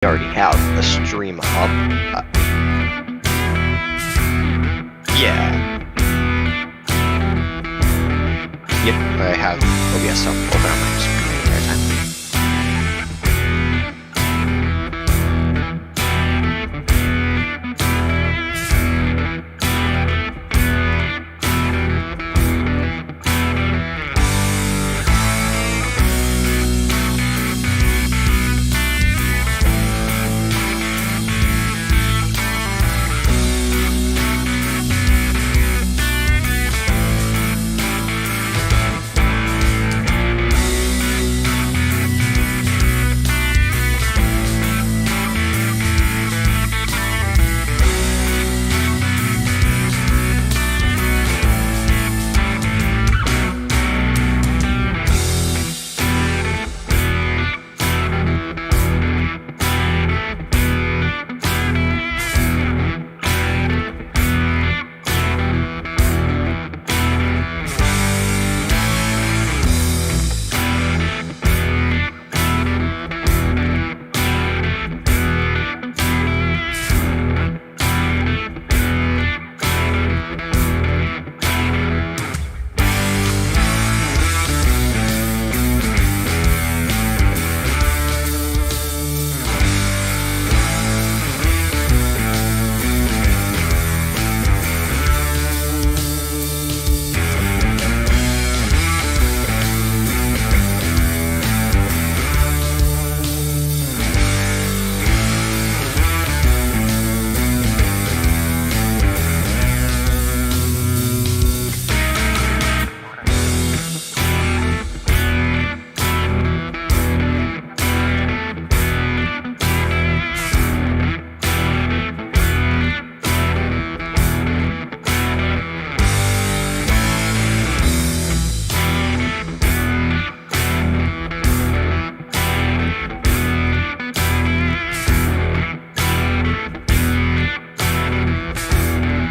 already have the stream up. Yeah. Yep, I have OBS up open on my screen the entire time.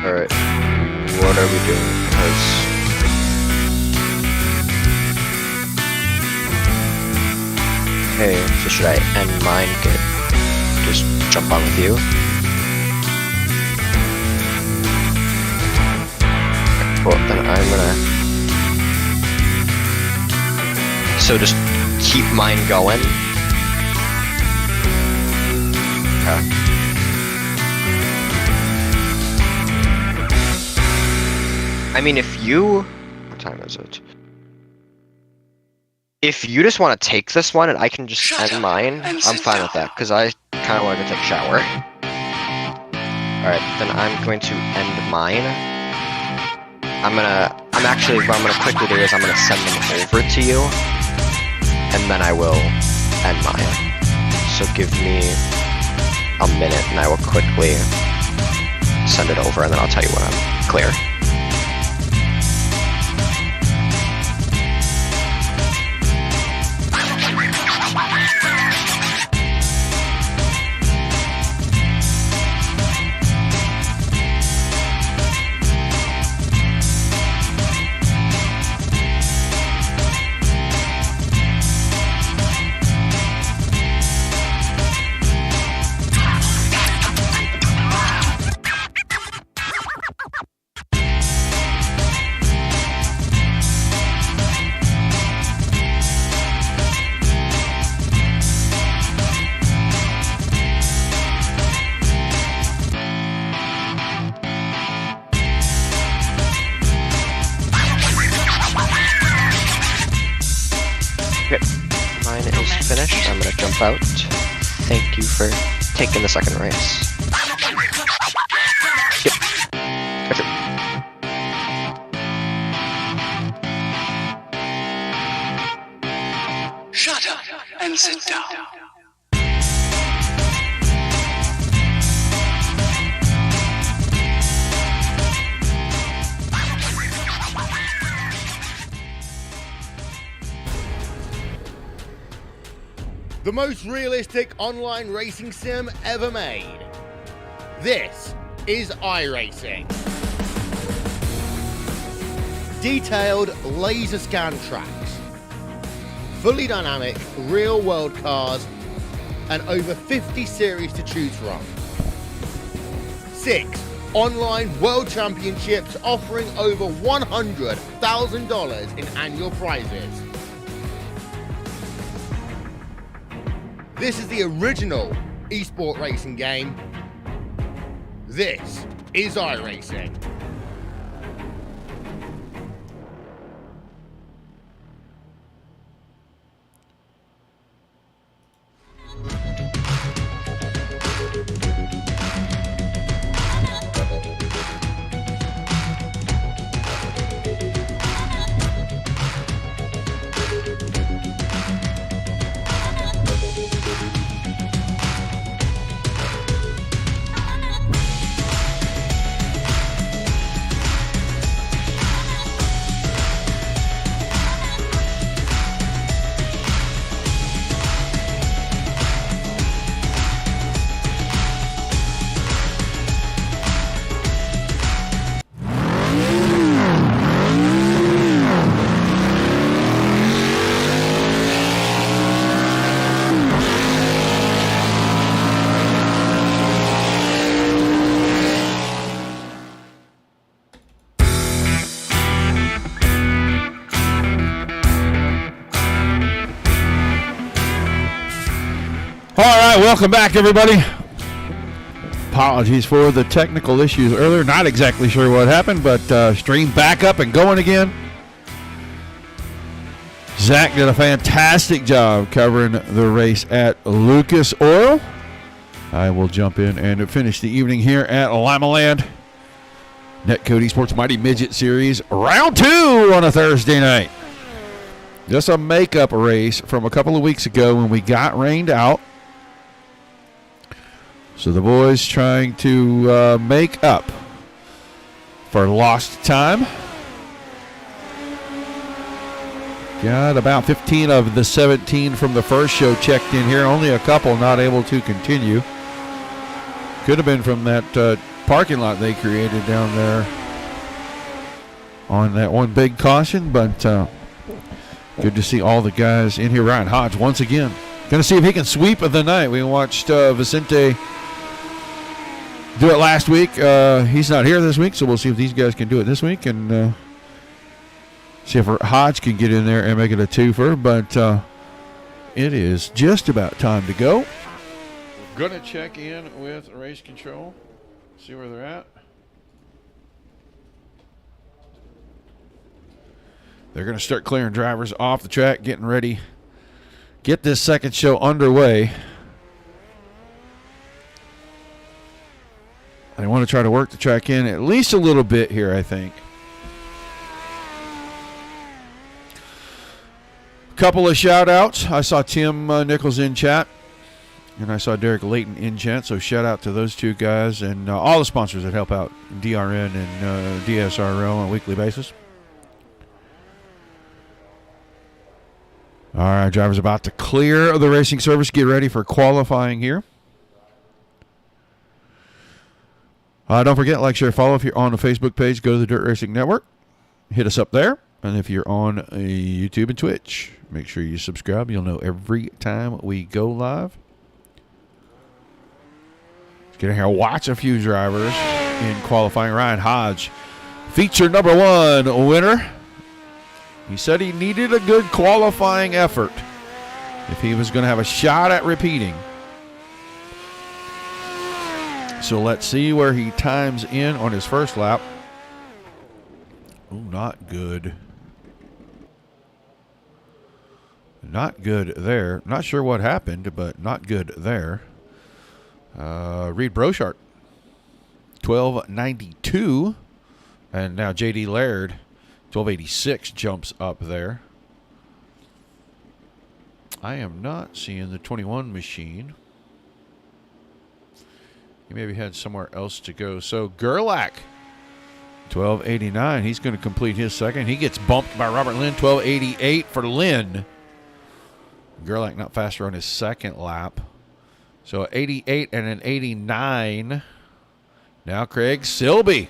Alright, what are we doing? Okay, so should I end mine? Just jump on with you? Well, then I'm gonna... So just keep mine going? Okay. I mean, if you... What time is it? If you just want to take this one and I can just end mine, I'm fine with that, because I kind of want to go take a shower. Alright, then I'm going to end mine. What I'm gonna quickly do is I'm gonna send them over to you, and then I will end mine. So give me a minute and I will quickly send it over, and then I'll tell you when I'm clear. Okay, mine is finished. I'm gonna jump out. Thank you for taking the second race. Yep. Gotcha. Shut up and sit down. The most realistic online racing sim ever made. This is iRacing. Detailed laser scan tracks, fully dynamic real world cars, and over 50 series to choose from. 6 online world championships offering over $100,000 in annual prizes. This is the original esport racing game. This is iRacing. All right, welcome back, everybody. Apologies for the technical issues earlier. Not exactly sure what happened, but stream back up and going again. Zach did a fantastic job covering the race at Lucas Oil. I will jump in and finish the evening here at Limaland. NetCode ESports Mighty Midget Series, round 2 on a Thursday night. Just a makeup race from a couple of weeks ago when we got rained out. So the boys trying to make up for lost time. Got about 15 of the 17 from the first show checked in here. Only a couple not able to continue. Could have been from that parking lot they created down there on that one big caution. But good to see all the guys in here. Ryan Hodge once again. Going to see if he can sweep of the night. We watched Vicente do it last week. He's not here this week, so we'll see if these guys can do it this week and see if Hodge can get in there and make it a twofer. But it is just about time to go. We're going to check in with race control, see where they're at. They're going to start clearing drivers off the track, getting ready, get this second show underway. They want to try to work the track in at least a little bit here, I think. A couple of shout-outs. I saw Tim Nichols in chat, and I saw Derek Layton in chat, so shout-out to those two guys and all the sponsors that help out DRN and DSRL on a weekly basis. All right, drivers about to clear the racing service. Get ready for qualifying here. Don't forget, like, share, follow. If you're on the Facebook page, go to the Dirt Racing Network. Hit us up there. And if you're on YouTube and Twitch, make sure you subscribe. You'll know every time we go live. Let's get in here and watch a few drivers in qualifying. Ryan Hodge, feature number 1 winner. He said he needed a good qualifying effort if he was going to have a shot at repeating. So let's see where he times in on his first lap. Oh, not good. Not good there. Not sure what happened, but not good there. Reed Brochart, 1292. And now J.D. Laird, 1286 jumps up there. I am not seeing the 21 machine. He maybe had somewhere else to go. So Gerlach, 1289. He's going to complete his second. He gets bumped by Robert Lynn, 1288 for Lynn. Gerlach not faster on his second lap. So 88 and an 89. Now Craig Silby,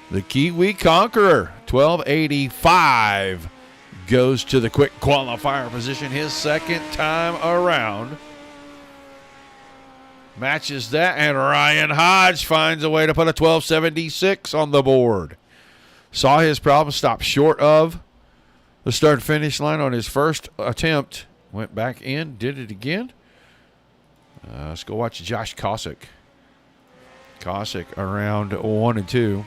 the Kiwi Conqueror, 1285, goes to the quick qualifier position his second time around. matches that, and Ryan Hodge finds a way to put a 12.76 on the board. Saw his problem, stopped short of the start-finish line on his first attempt. Went back in, did it again. Let's go watch Josh Kosick. Kosick around 1 and 2.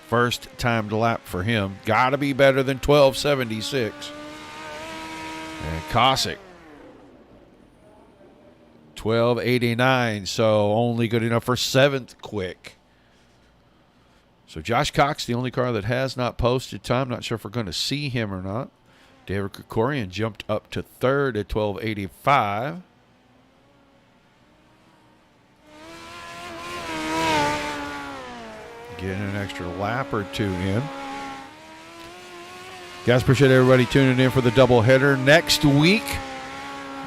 First timed lap for him. Got to be better than 12.76. And Kosick, 12.89, so only good enough for 7th quick. So Josh Cox, the only car that has not posted time. Not sure if we're going to see him or not. David Krikorian jumped up to 3rd at 12.85. Getting an extra lap or two in. Guys, appreciate everybody tuning in for the doubleheader. Next week,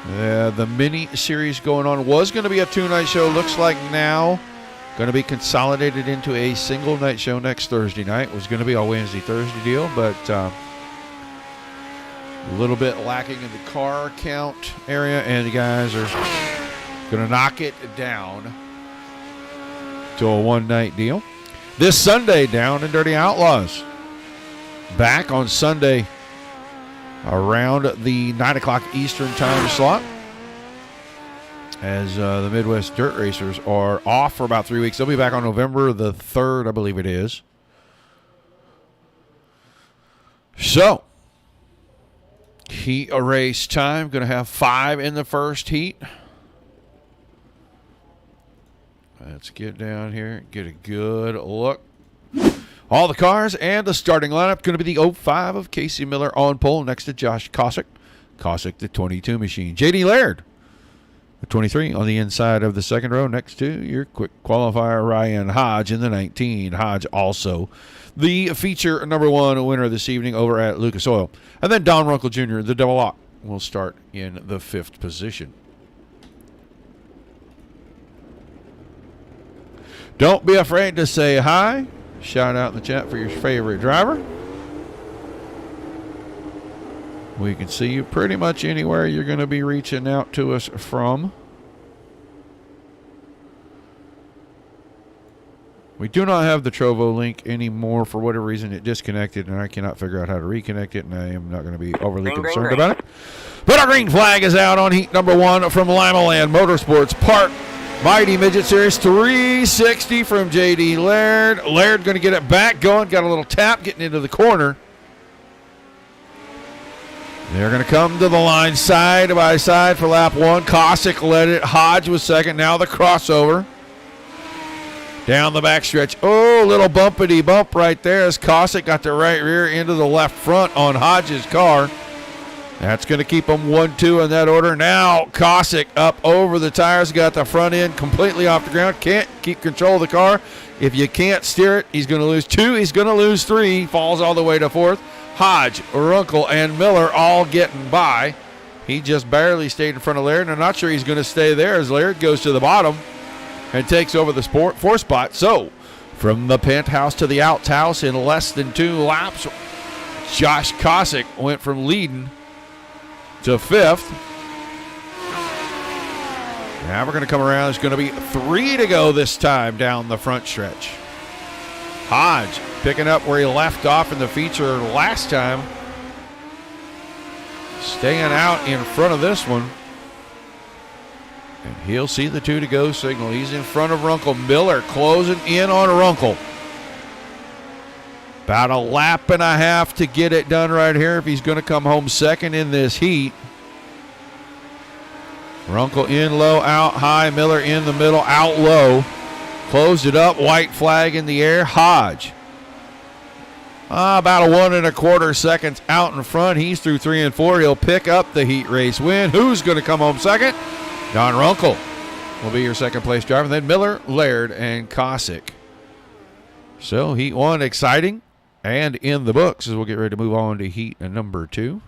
the mini series going on was going to be a 2-night show. Looks like now going to be consolidated into a single night show next Thursday night. It was going to be a Wednesday, Thursday deal, but a little bit lacking in the car count area, and the guys are going to knock it down to a 1-night deal. This Sunday, Down and Dirty Outlaws. Back on Sunday around the 9 o'clock Eastern time slot, as the Midwest Dirt Racers are off for about 3 weeks. They'll be back on November the 3rd, I believe it is. So, heat race time. Going to have 5 in the first heat. Let's get down here, get a good look. All the cars and the starting lineup. Going to be the 05 of Casey Miller on pole next to Josh Kosick. Kosick, the 22 machine. J.D. Laird, the 23 on the inside of the second row next to your quick qualifier Ryan Hodge in the 19. Hodge also the feature number 1 winner this evening over at Lucas Oil. And then Don Runkle Jr., the double lock, will start in the 5th position. Don't be afraid to say hi. Shout out in the chat for your favorite driver. We can see you pretty much anywhere you're going to be reaching out to us from. We do not have the Trovo link anymore. For whatever reason, it disconnected, and I cannot figure out how to reconnect it, and I am not going to be overly concerned about it. But our green flag is out on heat number 1 from Limaland Motorsports Park. Mighty Midget Series 360 from J.D. Laird. Laird going to get it back going. Got a little tap getting into the corner. They're going to come to the line side by side for lap 1. Kosick led it. Hodge was second. Now the crossover. Down the backstretch. Oh, little bumpity bump right there as Kosick got the right rear into the left front on Hodge's car. That's going to keep them 1-2 in that order. Now Kosick up over the tires, got the front end completely off the ground. Can't keep control of the car. If you can't steer it, he's going to lose 2. He's going to lose 3. Falls all the way to 4th. Hodge, Runkle, and Miller all getting by. He just barely stayed in front of Laird, and I'm not sure he's going to stay there as Laird goes to the bottom and takes over the 4th spot. So, from the penthouse to the outhouse in less than 2 laps, Josh Kosick went from leading to 5th. Now we're going to come around. There's going to be 3 to go this time down the front stretch. Hodge picking up where he left off in the feature last time. Staying out in front of this one. And he'll see the 2 to go signal. He's in front of Runkle. Miller closing in on Runkle. About a lap and a half to get it done right here if he's going to come home second in this heat. Runkle in low, out high. Miller in the middle, out low. Closed it up, white flag in the air. Hodge. About a 1 1/4 seconds out in front. He's through 3 and 4. He'll pick up the heat race win. Who's going to come home second? Don Runkle will be your second place driver. Then Miller, Laird, and Kosick. So heat 1 exciting and in the books as we'll get ready to move on to heat number 2.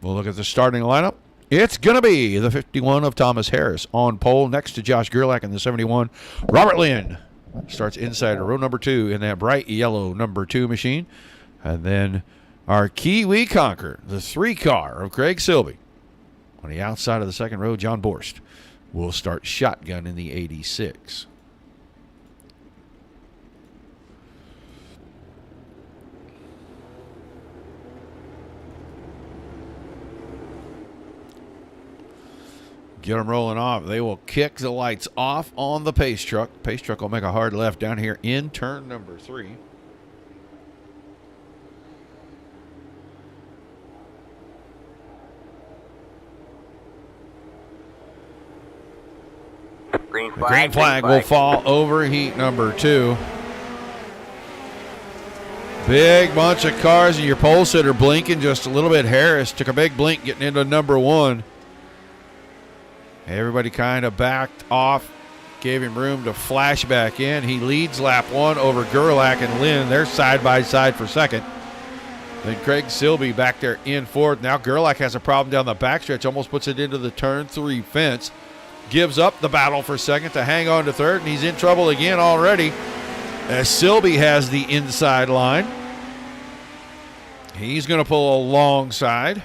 We'll look at the starting lineup. It's going to be the 51 of Thomas Harris on pole next to Josh Gerlach in the 71. Robert Lynn starts inside row number 2 in that bright yellow number 2 machine. And then Our Kiwi Conqueror, the 3-car of Craig Silby. On the outside of the second row, John Borst will start shotgun in the 86. Get them rolling off. They will kick the lights off on the pace truck. Pace truck will make a hard left down here in turn number 3. The green flag will fall over heat number 2. Big bunch of cars, and your pole sitter blinking just a little bit. Harris took a big blink getting into number 1. Everybody kind of backed off, gave him room to flash back in. He leads lap 1 over Gerlach and Lynn. They're side by side for second. Then Craig Silby back there in fourth. Now Gerlach has a problem down the backstretch, almost puts it into the turn 3 fence. Gives up the battle for second to hang on to third, and he's in trouble again already as Silby has the inside line. He's going to pull alongside.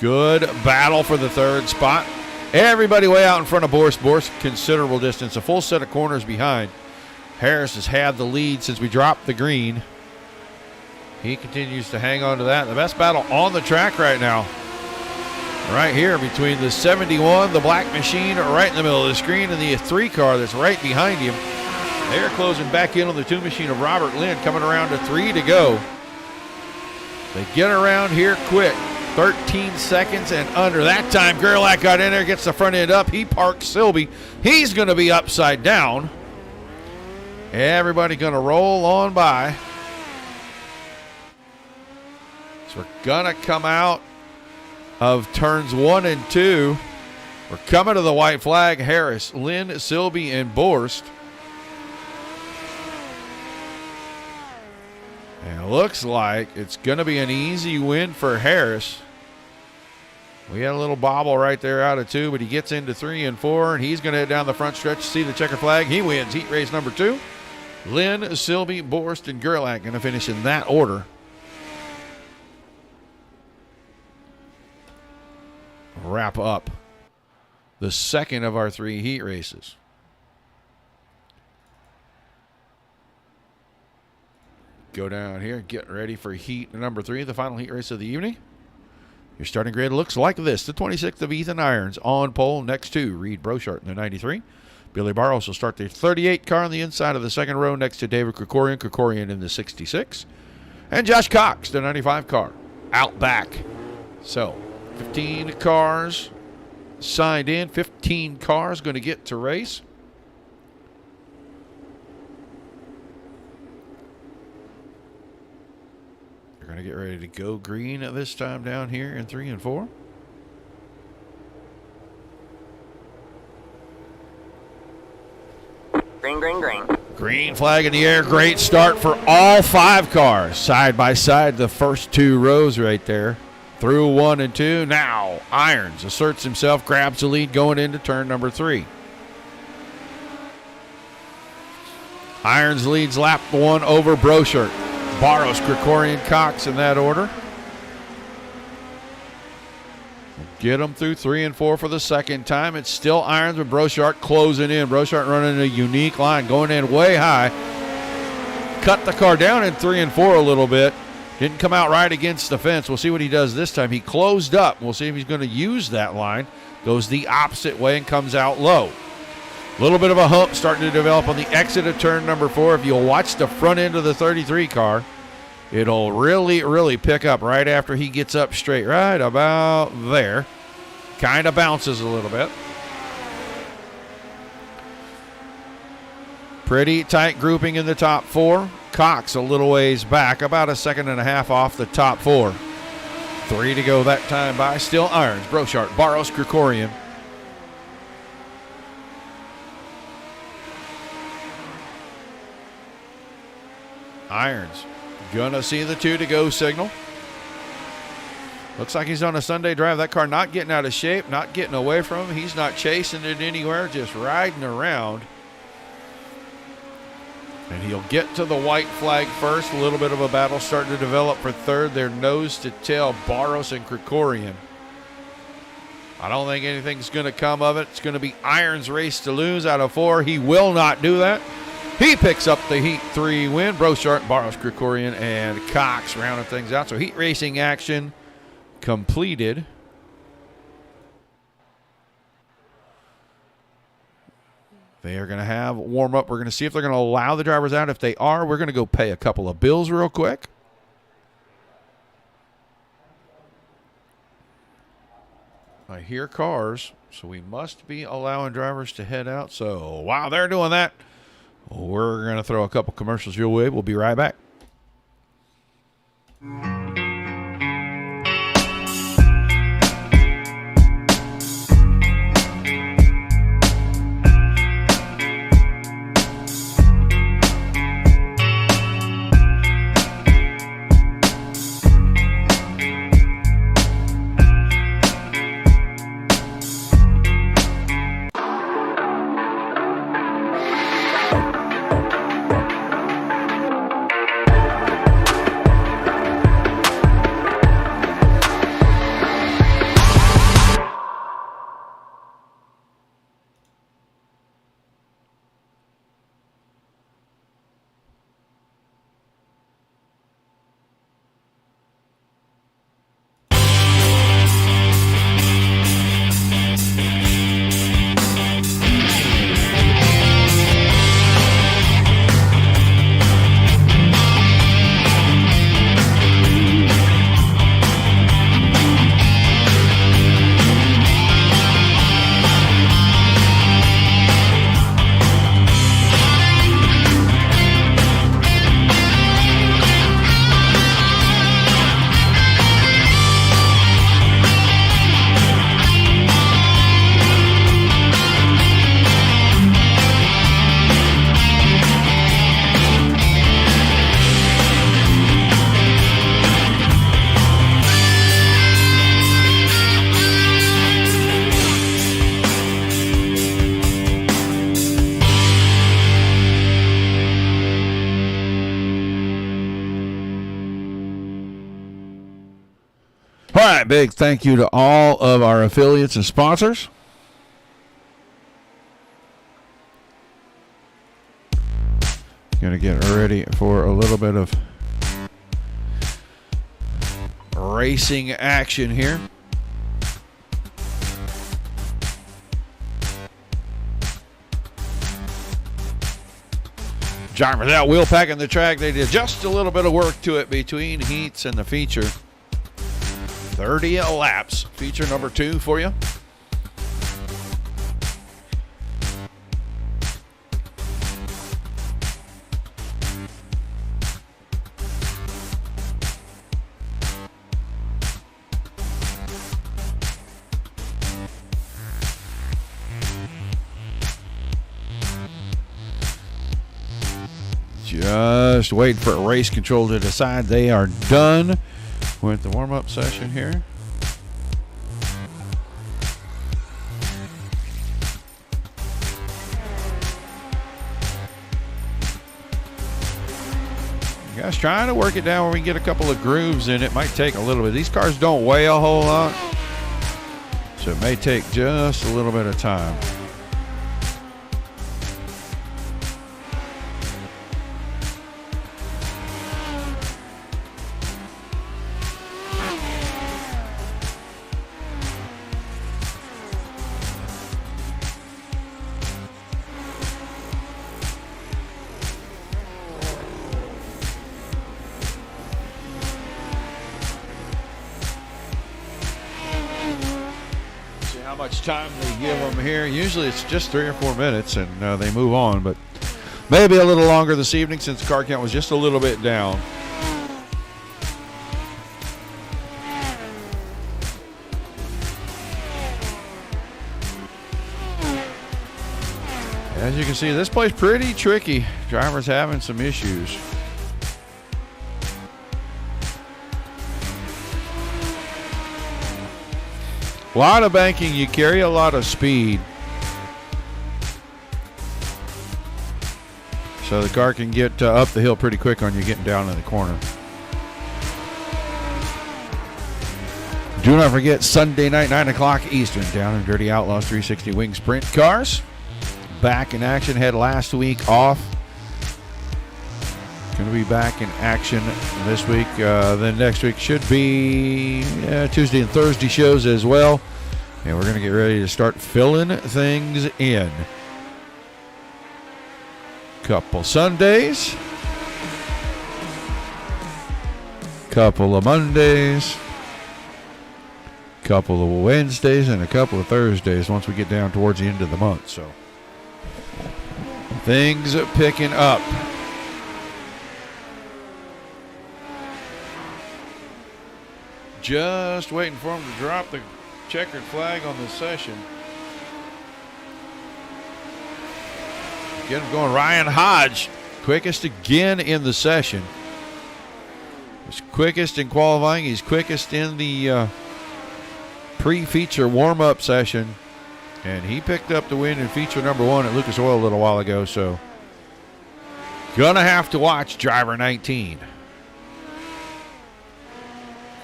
Good battle for the third spot. Everybody way out in front of Borst. Borst considerable distance, a full set of corners behind. Harris has had the lead since we dropped the green. He continues to hang on to that. The best battle on the track right now. Right here between the 71, the black machine right in the middle of the screen, and the 3-car that's right behind him. They're closing back in on the 2 machine of Robert Lynn, coming around to 3 to go. They get around here quick. 13 seconds and under. That time, Gerlach got in there, gets the front end up. He parks Silby. He's going to be upside down. Everybody going to roll on by. So we're going to come out of turns 1 and 2. We're coming to the white flag. Harris, Lynn, Silby, and Borst. And it looks like it's going to be an easy win for Harris. We had a little bobble right there out of 2, but he gets into 3 and 4, and he's going to head down the front stretch. See the checker flag. He wins heat race number 2. Lynn, Silby, Borst, and Gerlach going to finish in that order. Wrap up the second of our 3 heat races. Go down here, get ready for heat number 3, the final heat race of the evening. Your starting grid looks like this. The 26th of Ethan Irons on pole. Next to Reed Brochart in the 93. Billy Barros will start the 38 car on the inside of the second row next to David Krikorian in the 66. And Josh Cox, the 95 car, out back. So 15 cars signed in. 15 cars going to get to race. Going to get ready to go green at this time down here in 3 and 4. Green, green, green. Green flag in the air. Great start for all 5 cars. Side by side, the first 2 rows right there. Through 1 and 2. Now, Irons asserts himself, grabs the lead going into turn number 3. Irons leads lap 1 over Brochart. Barros, Krikorian, Cox in that order. Get them through 3 and 4 for the second time. It's still Irons with Brochart closing in. Brochart running a unique line, going in way high. Cut the car down in 3 and 4 a little bit. Didn't come out right against the fence. We'll see what he does this time. He closed up. We'll see if he's going to use that line. Goes the opposite way and comes out low. A little bit of a hump starting to develop on the exit of turn number 4. If you'll watch the front end of the 33 car, it'll really pick up right after he gets up straight, right about there. Kind of bounces a little bit. Pretty tight grouping in the top 4. Cox a little ways back, about a second and a half off the top 4. 3 to go that time by. Still Irons, Brochart, Barros, Krikorian. Irons gonna see the 2 to go signal. Looks like he's on a Sunday drive. That car not getting out of shape, not getting away from him. He's not chasing it anywhere, just riding around. And he'll get to the white flag first. A little bit of a battle starting to develop for third. They're nose to tail, Barros and Krikorian. I don't think anything's going to come of it. It's going to be Irons' race to lose out of 4. He will not do that. He picks up the Heat 3 win. Brochart, Barros, Krikorian, and Cox rounding things out. So heat racing action completed. They are going to have warm-up. We're going to see if they're going to allow the drivers out. If they are, we're going to go pay a couple of bills real quick. I hear cars, so we must be allowing drivers to head out. So while they're doing that, we're going to throw a couple commercials your way. We'll be right back. All right, big thank you to all of our affiliates and sponsors. Going to get ready for a little bit of racing action here. Drivers out wheel packing the track. They did just a little bit of work to it between heats and the feature. 30 laps. Feature number 2 for you. Just wait for race control to decide they are done with the warm-up session here. You guys trying to work it down where we can get a couple of grooves in. It might take a little bit. These cars don't weigh a whole lot, so it may take just a little bit of time. Time they give them here. Usually it's just 3 or 4 minutes and they move on, but maybe a little longer this evening since the car count was just a little bit down. As you can see, this plays pretty tricky. Drivers having some issues. A lot of banking, you carry a lot of speed. So the car can get up the hill pretty quick on you getting down in the corner. Do not forget, Sunday night, 9 o'clock Eastern, down in Dirty Outlaws 360 Wing Sprint Cars. Back in action. Had last week off. Going to be back in action this week. Then next week should be Tuesday and Thursday shows as well. And we're going to get ready to start filling things in. Couple Sundays. Couple of Mondays. Couple of Wednesdays and a couple of Thursdays once we get down towards the end of the month. So things are picking up. Just waiting for him to drop the checkered flag on the session. Get him going. Ryan Hodge, quickest again in the session. He's quickest in qualifying. He's quickest in the pre-feature warm-up session, and he picked up the win in feature number 1 at Lucas Oil a little while ago, so gonna have to watch driver 19.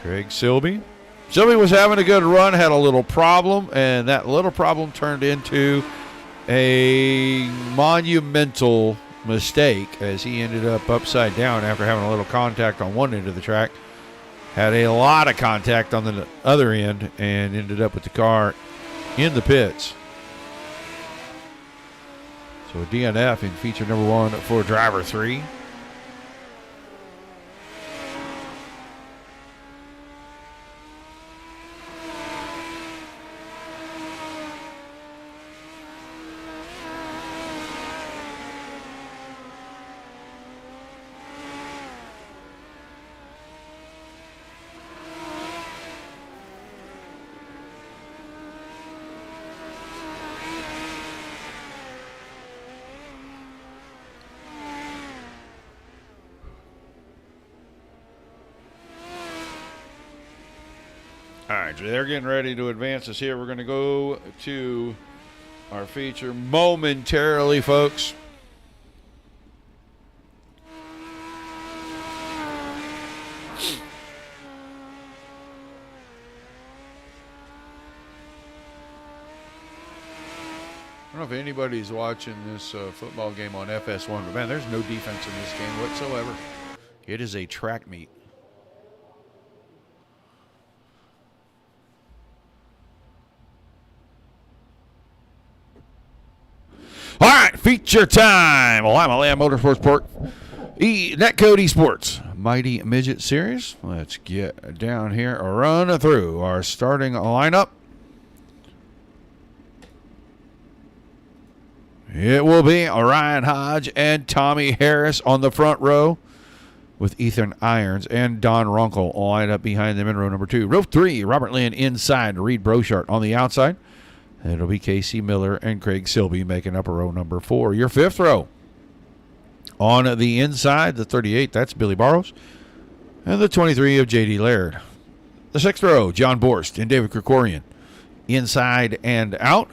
Craig Silby. Silby was having a good run, had a little problem, and that little problem turned into a monumental mistake as he ended up upside down after having a little contact on one end of the track. Had a lot of contact on the other end and ended up with the car in the pits. So a DNF in feature number 1 for driver 3. All right, they're getting ready to advance us here. We're going to go to our feature momentarily, folks. I don't know if anybody's watching this football game on FS1, but man, there's no defense in this game whatsoever. It is a track meet. All right, feature time. Limaland Motorsports, NetCode ESports, Mighty Midget Series. Let's get down here, run through our starting lineup. It will be Ryan Hodge and Tommy Harris on the front row, with Ethan Irons and Don Runkle lined up behind them in row number 2. Row 3, Robert Lynn inside, Reed Brochart on the outside. It'll be Casey Miller and Craig Silby making up a row number 4. Your 5th row. On the inside, the 38, that's Billy Barrows. And the 23 of J.D. Laird. The 6th row, John Borst and David Krikorian. Inside and out.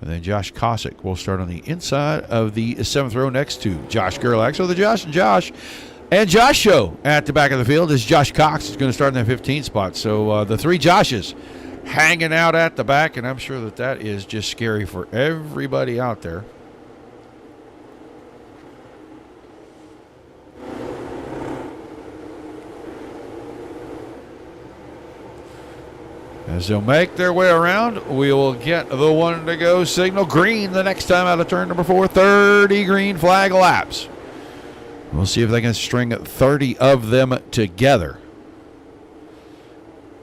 And then Josh Cossack will start on the inside of the 7th row next to Josh Gerlach. So the Josh show at the back of the field is Josh Cox is going to start in that 15th spot. So the 3 Joshes hanging out at the back, and I'm sure that is just scary for everybody out there. As they'll make their way around, we will get the 1 to go signal green the next time out of turn number 4. 30 green flag laps. We'll see if they can string 30 of them together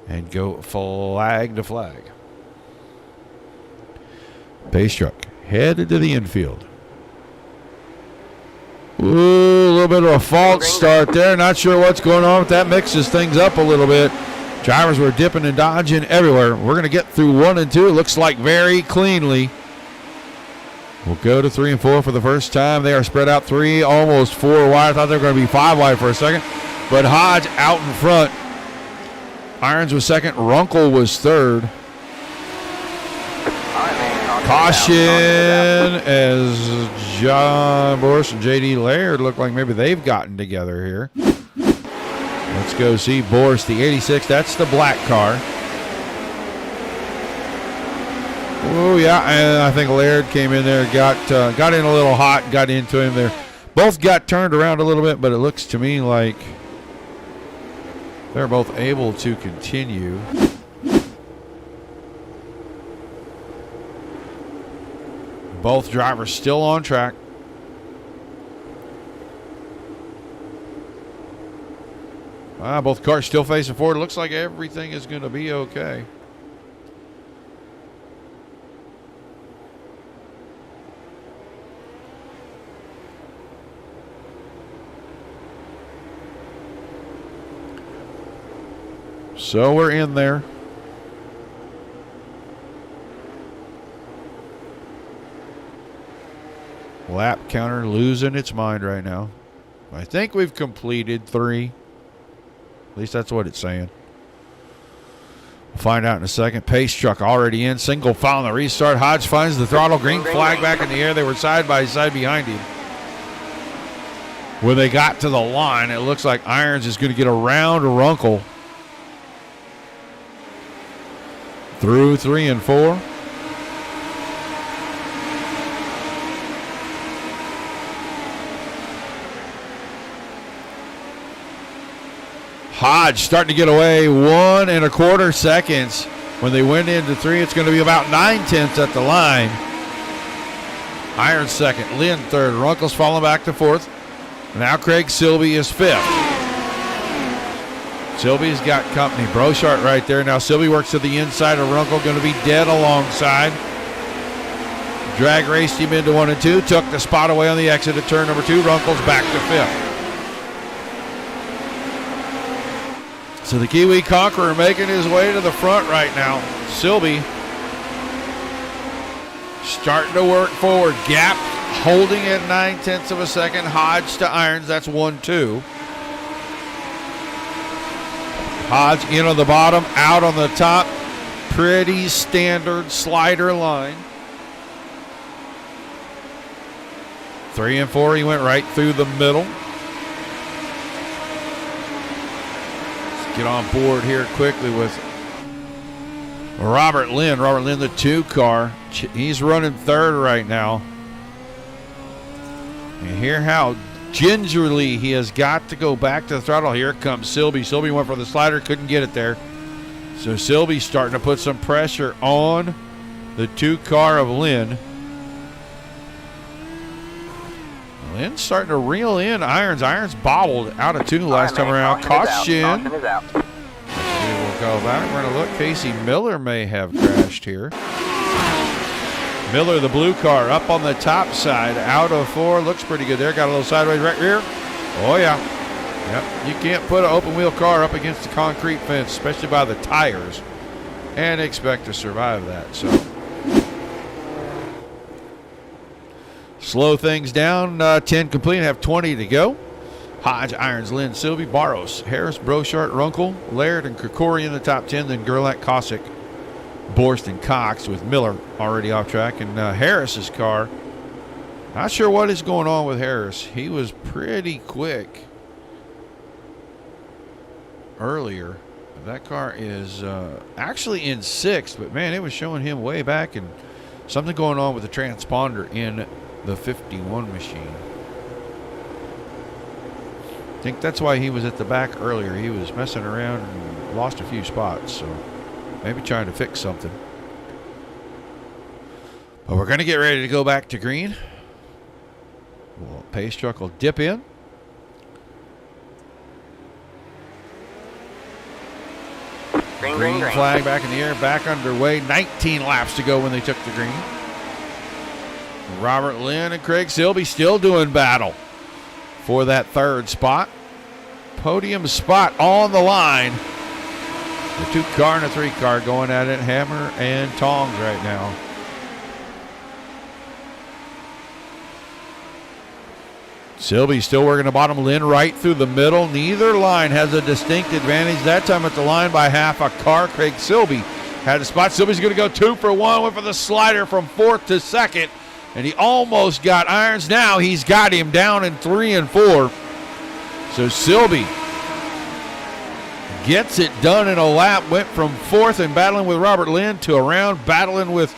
and go flag to flag. Pace truck headed to the infield. Ooh, a little bit of a false start there. Not sure what's going on with that. Mixes things up a little bit. Drivers were dipping and dodging everywhere. We're going to get through 1 and 2. It looks like very cleanly. We'll go to 3 and 4 for the first time. They are spread out 3, almost 4 wide. I thought they were going to be 5 wide for a second. But Hodge out in front. Irons was second. Runkle was third. Caution as John Boris and J.D. Laird look like maybe they've gotten together here. Let's go see Boris, the 86. That's the black car. Oh, yeah, and I think Laird came in there, got in a little hot, got into him there. Both got turned around a little bit, but it looks to me like they're both able to continue. Both drivers still on track. Both cars still facing forward. It looks like everything is going to be okay. So we're in there. Lap counter losing its mind right now. I think we've completed 3. At least that's what it's saying. We'll find out in a second. Pace truck already in. Single file on the restart. Hodge finds the throttle. Green flag back in the air. They were side by side behind him. When they got to the line, it looks like Irons is going to get around Runkle. Through 3 and 4. Hodge starting to get away. 1 1/4 seconds. When they went into 3, it's going to be about 9/10 at the line. Irons second. Lynn third. Runkle's falling back to 4th. Now Craig Silby is 5th. Silby's got company. Brochart right there. Now Silby works to the inside of Runkle. Going to be dead alongside. Drag raced him into 1 and 2. Took the spot away on the exit at turn number 2. Runkle's back to 5th. So the Kiwi Conqueror making his way to the front right now. Silby starting to work forward. Gap holding at 9/10 of a second. Hodge to Irons. That's 1-2. Hodge in on the bottom, out on the top. Pretty standard slider line. 3 and 4, he went right through the middle. Let's get on board here quickly with Robert Lynn. Robert Lynn, the 2 car. He's running 3rd right now. And hear how gingerly he has got to go back to the throttle. Here comes Silby. Silby went for the slider, couldn't get it there. So Silby's starting to put some pressure on the 2 car of Lynn. Lynn's starting to reel in Irons. Irons bobbled out of 2 last time around. Caution. We'll go back. We're going to look. Casey Miller may have crashed here. Miller, the blue car, up on the top side, out of 4. Looks pretty good there. Got a little sideways right rear. Oh, yeah. Yep. You can't put an open wheel car up against the concrete fence, especially by the tires, and expect to survive that. So slow things down. 10 complete. Have 20 to go. Hodge, Irons, Lynn, Silby, Barros, Harris, Brochart, Runkle, Laird, and Krikori in the top 10. Then Gerlach, Cossack, Borst, and Cox with Miller already off track. And Harris's car, not sure what is going on with Harris. He was pretty quick earlier. That car is actually in 6th, but man, it was showing him way back, and something going on with the transponder in the 51 machine. I think that's why he was at the back earlier. He was messing around and lost a few spots, so maybe trying to fix something. But we're going to get ready to go back to green. Well, pace truck will dip in. Green flag back in the air, back underway. 19 laps to go when they took the green. Robert Lynn and Craig Silby still doing battle for that 3rd spot. Podium spot on the line. The 2 car and a 3 car going at it, hammer and tongs right now. Silby still working the bottom. Lynn right through the middle. Neither line has a distinct advantage. That time at the line by half a car. Craig Silby Had the spot. Silby's going to go 2 for 1. Went for the slider from 4th to 2nd. And he almost got Irons. Now he's got him down in 3 and 4. So Silby gets it done in a lap. Went from 4th and battling with Robert Lynn to around battling with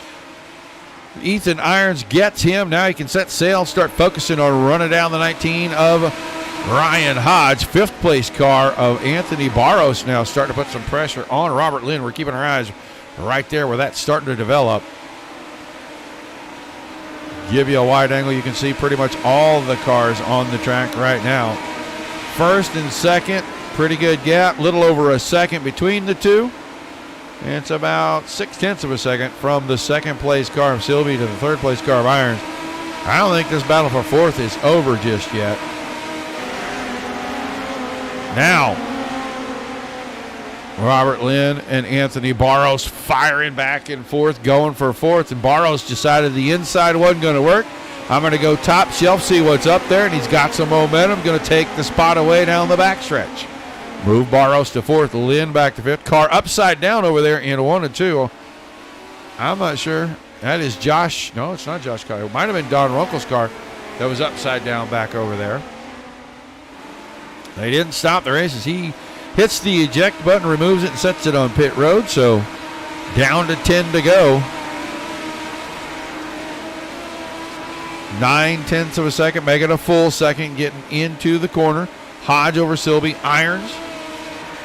Ethan Irons. Gets him. Now he can set sail, start focusing on running down the 19 of Ryan Hodge. 5th place car of Anthony Barros now starting to put some pressure on Robert Lynn. We're keeping our eyes right there where that's starting to develop. Give you a wide angle. You can see pretty much all the cars on the track right now. 1st and 2nd, pretty good gap. Little over a second between the two. And it's about 0.6 of a second from the 2nd place car of Silby to the 3rd place car of Irons. I don't think this battle for 4th is over just yet. Now, Robert Lynn and Anthony Barros firing back and forth, going for 4th, and Barros decided the inside wasn't going to work. I'm going to go top shelf, see what's up there, and he's got some momentum. Going to take the spot away down the backstretch. Move Barros to 4th, Lynn back to 5th. Car upside down over there in 1 and 2. I'm not sure. That is Josh. No, it's not Josh car. It might have been Don Runkle's car that was upside down back over there. They didn't stop the races. He hits the eject button, removes it, and sets it on pit road. So down to 10 to go. 0.9 of a second, make it a full second, getting into the corner. Hodge over Silby. Irons,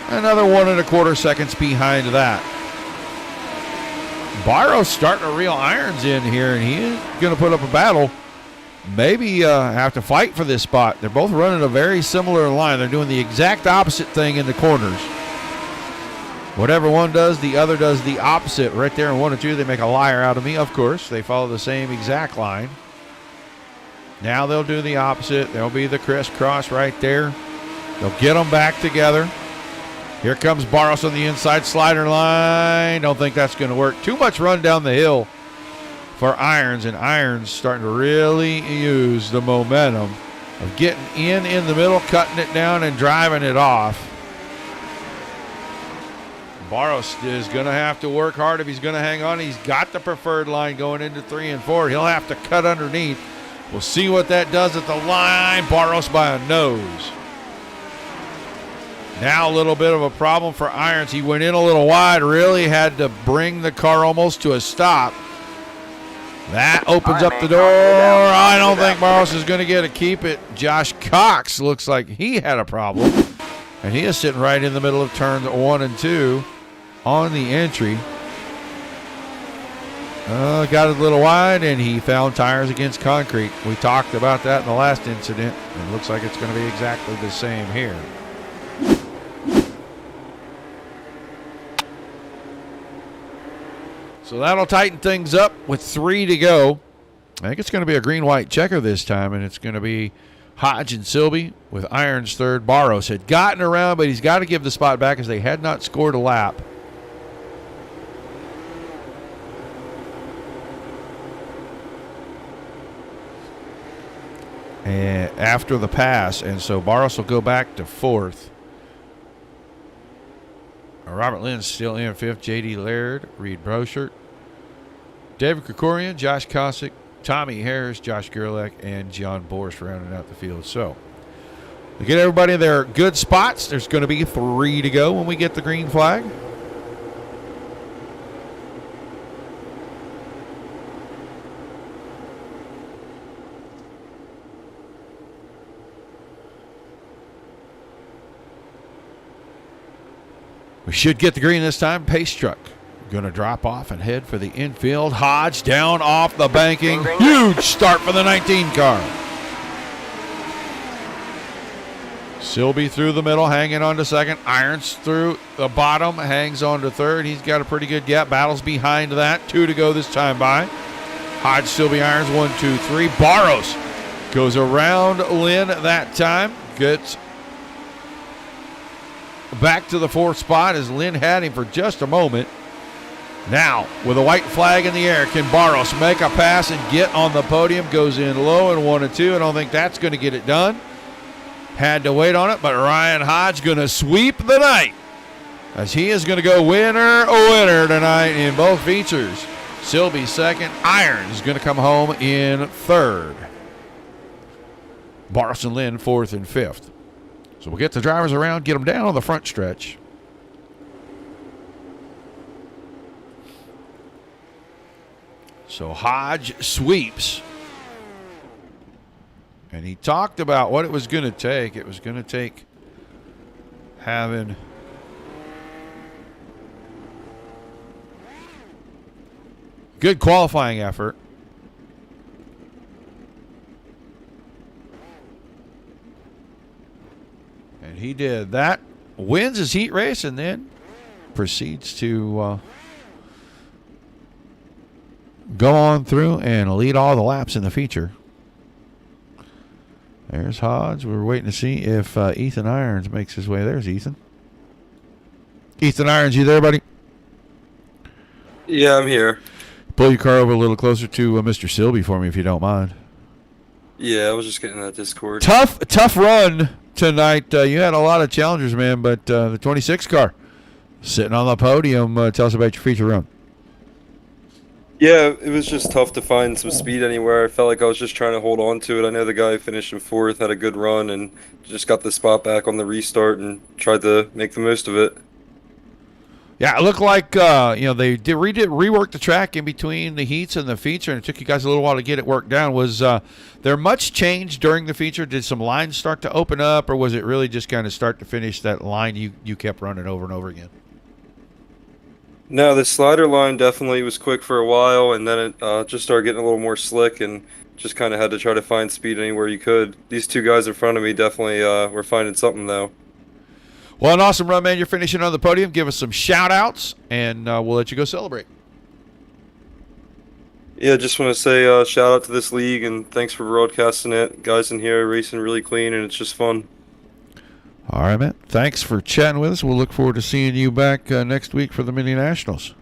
another 1 1/4 seconds behind that. Barros starting to reel Irons in here, and he is going to put up a battle. Maybe have to fight for this spot. They're both running a very similar line. They're doing the exact opposite thing in the corners. Whatever one does, the other does the opposite. Right there in 1 and 2, they make a liar out of me. Of course, they follow the same exact line. Now they'll do the opposite. There'll be the crisscross right there. They'll get them back together. Here comes Barros on the inside slider line. Don't think that's going to work. Too much run down the hill for Irons, and Irons starting to really use the momentum of getting in the middle, cutting it down, and driving it off. Barros is going to have to work hard if he's going to hang on. He's got the preferred line going into 3 and 4. He'll have to cut underneath. We'll see what that does at the line. Barros by a nose. Now a little bit of a problem for Irons. He went in a little wide, really had to bring the car almost to a stop. That opens up the door. I don't think Barros is going to get to keep it. Josh Cox looks like he had a problem. And he is sitting right in the middle of turns 1 and 2 on the entry. Got it a little wide, and he found tires against concrete. We talked about that in the last incident. It looks like it's going to be exactly the same here. So that'll tighten things up with 3 to go. I think it's going to be a green-white checker this time, and it's going to be Hodge and Silby with Irons 3rd. Barros had gotten around, but he's got to give the spot back as they had not scored a lap. And after the pass, and so Barros will go back to 4th. Robert Lynn's still in 5th. J.D. Laird, Reed Brochert, David Krikorian, Josh Kosick, Tommy Harris, Josh Gerlach, and John Borst rounding out the field. So we get everybody in their good spots. There's going to be 3 to go when we get the green flag. We should get the green this time. Pace truck going to drop off and head for the infield. Hodge down off the banking. Huge start for the 19 car. Silby through the middle, hanging on to 2nd. Irons through the bottom, hangs on to 3rd. He's got a pretty good gap. Battles behind that. 2 to go this time by. Hodge, Silby, Irons, 1, 2, 3. Barros goes around Lynn that time. Gets back to the 4th spot as Lynn had him for just a moment. Now, with a white flag in the air, can Barros make a pass and get on the podium? Goes in low in 1 and 2. I don't think that's going to get it done. Had to wait on it, but Ryan Hodge going to sweep the night as he is going to go winner tonight in both features. Silby second. Irons going to come home in third. Barson Lynn fourth and fifth. So we'll get the drivers around, get them down on the front stretch. So Hodge sweeps. And he talked about what it was going to take. It was going to take having good qualifying effort. And he did that. Wins his heat race and then proceeds to go on through and lead all the laps in the feature. There's Hodge. We're waiting to see if Ethan Irons makes his way. There's Ethan. Ethan Irons, you there, buddy? Yeah, I'm here. Pull your car over a little closer to Mr. Silby for me if you don't mind. Yeah, I was just getting that Discord. Tough run tonight. You had a lot of challengers, man, but the 26 car sitting on the podium. Tell us about your feature run. Yeah, it was just tough to find some speed anywhere. I felt like I was just trying to hold on to it. I know the guy who finished in fourth had a good run and just got the spot back on the restart and tried to make the most of it. Yeah, it looked like they rework the track in between the heats and the feature, and it took you guys a little while to get it worked down. Was there much change during the feature? Did some lines start to open up, or was it really just kind of start to finish that line you kept running over and over again? No, the slider line definitely was quick for a while, and then it just started getting a little more slick, and just kind of had to try to find speed anywhere you could. These two guys in front of me definitely were finding something, though. Well, an awesome run, man. You're finishing on the podium. Give us some shout-outs, and we'll let you go celebrate. Yeah, just want to say shout out to this league, and thanks for broadcasting it. Guys in here are racing really clean, and it's just fun. All right, man. Thanks for chatting with us. We'll look forward to seeing you back next week for the Mini Nationals.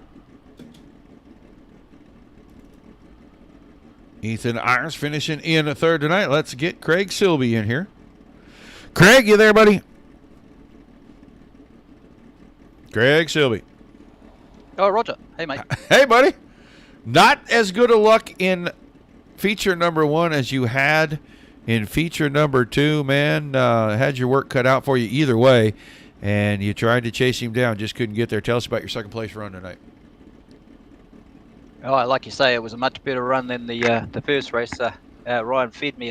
Ethan Irons finishing in third tonight. Let's get Craig Silby in here. Craig, you there, buddy? Craig Silby. Oh, Roger. Hey, mate. Hey, buddy. Not as good a luck in feature number one as you had in feature number two, man. Had your work cut out for you either way, and you tried to chase him down, just couldn't get there. Tell us about your second place run tonight. Oh, like you say, it was a much better run than the first race. Ryan fed me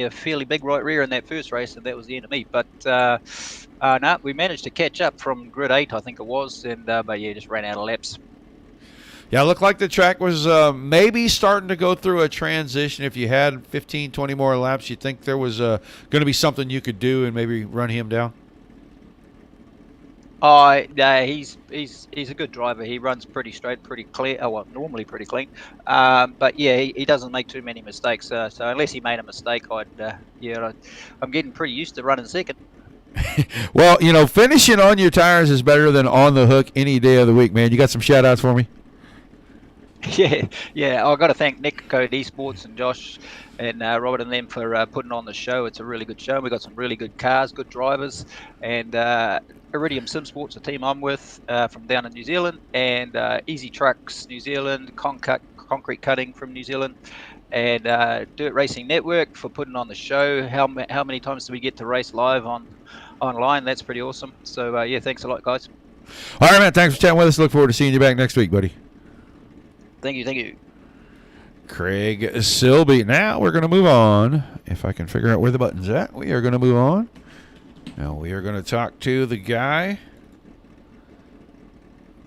a fairly big right rear in that first race, and that was the end of me. But no, we managed to catch up from grid 8, I think it was, and but yeah, just ran out of laps. Yeah, it looked like the track was maybe starting to go through a transition. If you had 15, 20 more laps, you think there was going to be something you could do and maybe run him down? Oh, no, he's a good driver. He runs pretty straight, pretty clear. Oh, well, normally pretty clean. But yeah, he doesn't make too many mistakes. So unless he made a mistake, I'm getting pretty used to running second. Well, finishing on your tires is better than on the hook any day of the week, man. You got some shout-outs for me? Yeah. I've got to thank NetCode ESports and Josh and Robert and them for putting on the show. It's a really good show. We've got some really good cars, good drivers, and Iridium Sim Sports, a team I'm with from down in New Zealand, and Easy Trucks New Zealand, Concrete Cutting from New Zealand, and Dirt Racing Network for putting on the show. How many times do we get to race live online? That's pretty awesome. So yeah, thanks a lot, guys. All right, man. Thanks for chatting with us. Look forward to seeing you back next week, buddy. Thank you. Craig Silby. Now we're going to move on. If I can figure out where the button's at, we are going to move on. Now we are going to talk to the guy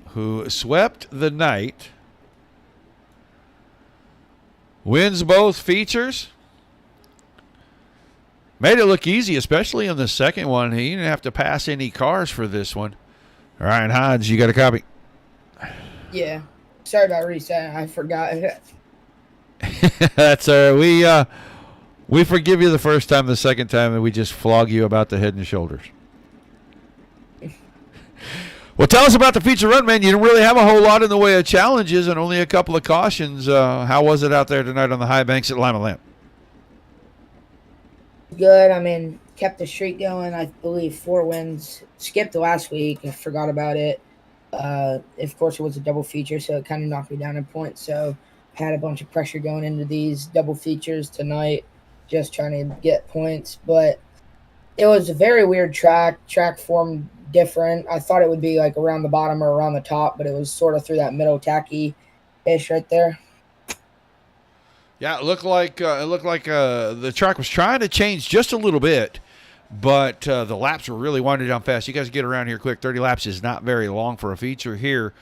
who swept the night, wins both features, made it look easy, especially in the second one. He didn't have to pass any cars for this one. Ryan Hodge, you got a copy? Yeah. Sorry about resetting. I forgot. That's we forgive you the first time, the second time, and we just flog you about the head and shoulders. Well, tell us about the feature run, man. You didn't really have a whole lot in the way of challenges and only a couple of cautions. How was it out there tonight on the high banks at Limaland? Good. I mean, kept the streak going. I believe 4 wins. Skipped last week. I forgot about it. Of course, it was a double feature, so it kind of knocked me down in points. So I had a bunch of pressure going into these double features tonight, just trying to get points. But it was a very weird track. Track formed different. I thought it would be like around the bottom or around the top, but it was sort of through that middle tacky-ish right there. Yeah, it looked like the track was trying to change just a little bit, but the laps were really winding down fast. You guys get around here quick. 30 laps is not very long for a feature here.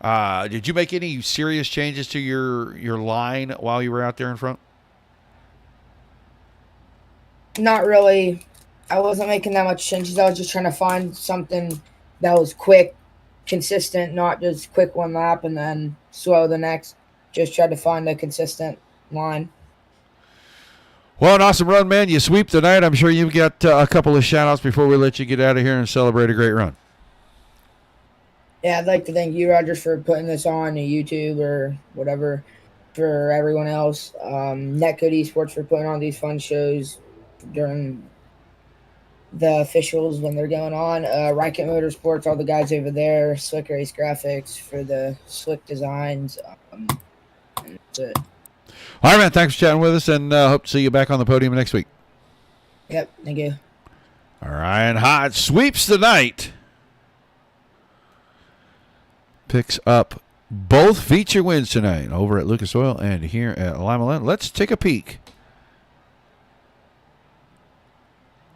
Did you make any serious changes to your line while you were out there in front? Not really. I wasn't making that much changes. I was just trying to find something that was quick, consistent, not just quick one lap and then slow the next. Just tried to find a consistent line. Well, an awesome run, man. You sweep tonight. I'm sure you've got a couple of shout-outs before we let you get out of here and celebrate a great run. Yeah, I'd like to thank you, Rogers, for putting this on YouTube or whatever for everyone else. NetCode ESports for putting on these fun shows during the officials when they're going on. Limaland Motorsports, all the guys over there. Slick Race Graphics for the slick designs. And that's it. All right, man. Thanks for chatting with us, and hope to see you back on the podium next week. Yep, thank you. All right, Hodge sweeps the night. Picks up both feature wins tonight over at Lucas Oil and here at Limaland. Let's take a peek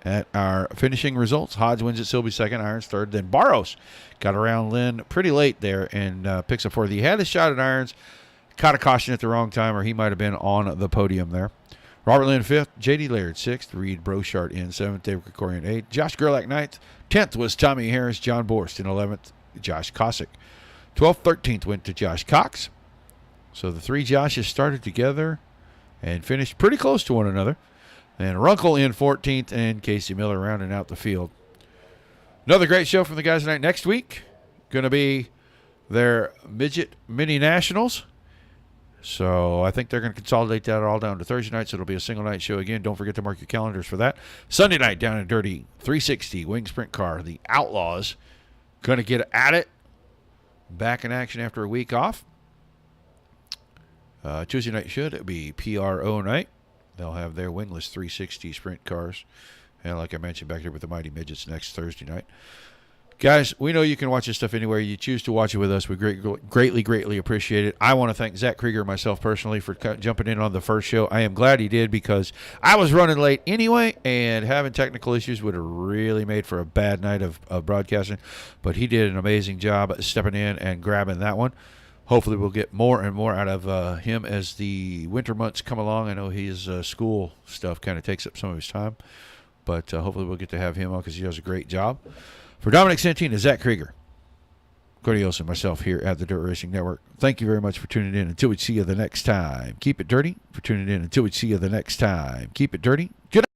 at our finishing results. Hodge wins at Silby second, Irons third. Then Barros got around Lynn pretty late there and picks up fourth. He had a shot at Irons, caught a caution at the wrong time, or he might have been on the podium there. Robert Lynn fifth, J.D. Laird sixth, Reed Brochart in seventh, David Krikorian eighth, Josh Gerlach ninth, 10th was Tommy Harris, John Borst in 11th, Josh Cossack. 12th, 13th went to Josh Cox. So the three Joshes started together and finished pretty close to one another. And Runkle in 14th and Casey Miller rounding out the field. Another great show from the guys tonight. Next week, going to be their Midget Mini Nationals. So I think they're going to consolidate that all down to Thursday night, so it'll be a single night show again. Don't forget to mark your calendars for that. Sunday night down in Dirty 360 Wing Sprint Car. The Outlaws going to get at it. Back in action after a week off. Tuesday night should be PRO night. They'll have their wingless 360 sprint cars. And like I mentioned, back there with the Mighty Midgets next Thursday night. Guys, we know you can watch this stuff anywhere you choose to watch it with us. We greatly appreciate it. I want to thank Zach Krieger, myself personally, for jumping in on the first show. I am glad he did because I was running late anyway, and having technical issues would have really made for a bad night of broadcasting. But he did an amazing job stepping in and grabbing that one. Hopefully we'll get more and more out of him as the winter months come along. I know his school stuff kind of takes up some of his time, but hopefully we'll get to have him on because he does a great job. For Dominic Santina, Zach Krieger, Cody Olson, myself here at the Dirt Racing Network, thank you very much for tuning in. Until we see you the next time, keep it dirty. For tuning in, until we see you the next time, keep it dirty. Good night.